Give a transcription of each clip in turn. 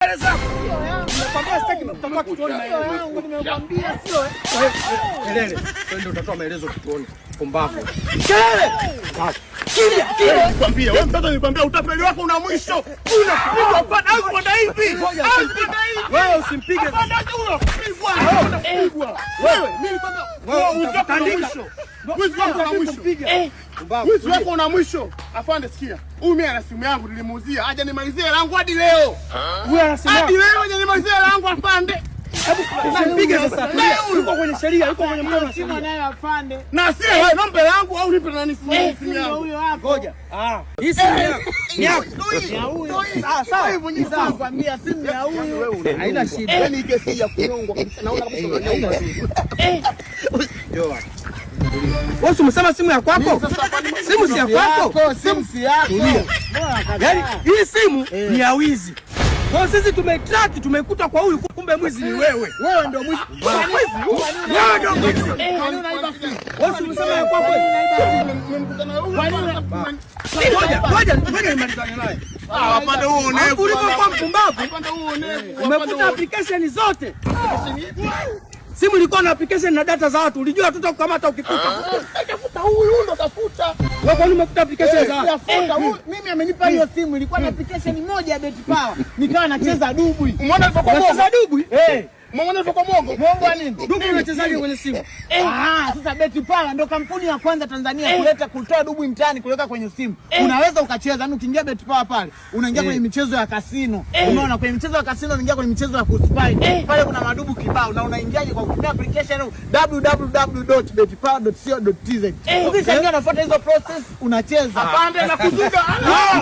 kelele zako. Nimekwambia sitaki kutakuwa kituoni na yangu. Nimekwambia sio. Kelele. Ndio utatoa maelezo kituoni. Pumbavu. Kelele. Kimya. Nikwambia wewe mtoto, nikwambia utapeli wako una mwisho. Unapigwa bwana au kwenda hivi. Wewe usimpige. Unapigwa. Wewe mimi nikwambia wewe utakandisha. Wizi wako una mwisho. Wizi wako una mwisho. Afande sikia. Huyu mimi ana simu yangu nilimuuzia. Aje nimalizie langu hadi leo. Huyu ana simu. Hadi leo aje nimalizie langu afande. Hebu usimpige sasa. Yuko kwenye sheria, yuko kwenye mkono wa simu naye afande. Na si wewe namba yangu au nipe nani simu yangu? Huyo hapo. Ngoja. Hii simu yako. Ya huyu. Sawa hivyo nyinyi nakwambia simu ya huyu. Haina shida. Yaani kesi ya kunyongwa kabisa. Naona kabisa unanyongwa. Njoo. Wewe umesema simu ya kwako? Simu si ya kwako? Simu si yako. Yaani hii simu ni ya wizi. Kwa sisi tumetrack, tumekuta kwa huyu, kumbe mwizi ni wewe. Wewe ndio mwizi. Wewe ndio mwizi. Wewe umesema ya kwako. Ngoja nimalizane naye. Afande huo uonevu. Ulipokuwa mpumbavu. Afande huo uonevu. Umekuta application zote. Simu ilikuwa na application na data za watu. Ulijua tutakukamata ukikuta. Tafuta huyu ndo tafuta. Wewe kwa nini umefuta application za watu? Mimi amenipa hiyo simu ilikuwa na application moja ya BetPawa. Nikawa nacheza dubwi. Umeona ilivyokuwa mongo? Nacheza dubwi? Umeona ilivyokuwa mongo? Mongo nini? Dubwi unachezaje kwenye simu? Sasa BetPawa ndo kampuni ya kwanza Tanzania kutoa dubwi mtaani kuweka kwenye simu. Unaweza ukacheza, yani ukiingia BetPawa pale, unaingia kwenye michezo ya kasino. Unaona kwenye michezo ya kasino unaingia kwenye michezo ya kuspy. Pale kuna madubu kibao na unaingiaje kwa kutumia application www.betpawa.co.tz. Ukishaingia unafuata hizo process unacheza. Apande na kuzuga.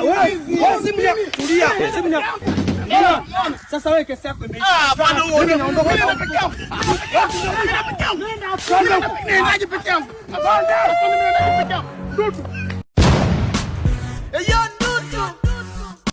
Wewe simu ya kulia, simu ya sasa wewe kesi yako imeisha. Bwana huo unaondoka peke yako. Nenda peke yako. Nenda peke yako. Nenda peke yako.